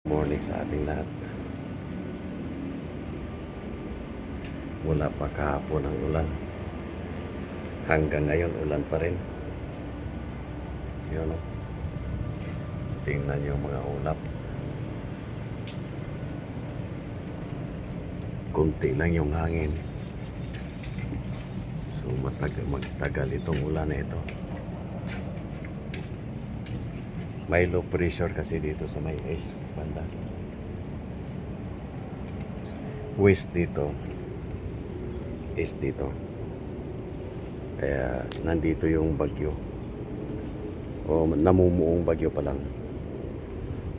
Morning sa ating lahat. Wala pa kahapon ang ulan. Hanggang ngayon ulan pa rin. Yun o. Tingnan yung mga ulap. Kunti lang yung hangin. So magtagal itong ulan na ito. May low pressure kasi dito sa may east banda. West dito. East dito. Kaya nandito yung bagyo. O namumuong bagyo pa lang.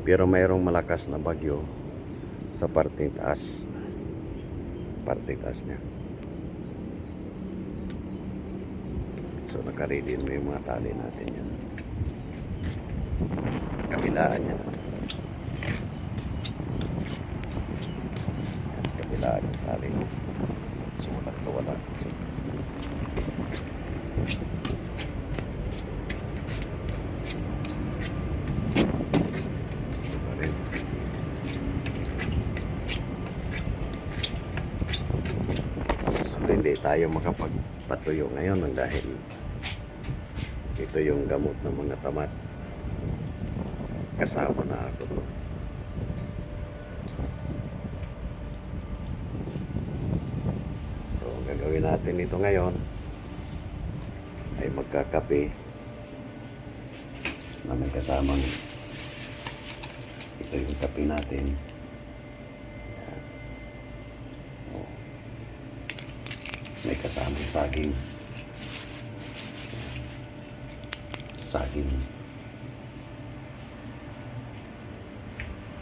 Pero mayroong malakas na bagyo sa parteng taas. Parteng taas niya. So nakaready mo yung mga tali natin yan. Kabilaan niya. Kabilaan yung tali. So wala. So hindi tayo makapagpatuyo ngayon dahil ito yung gamot ng mga tamad. Kasama na ako doon. So ang gagawin natin ito ngayon ay magkakape na may kasamang ito yung kape natin. Oh. May kasamang saging.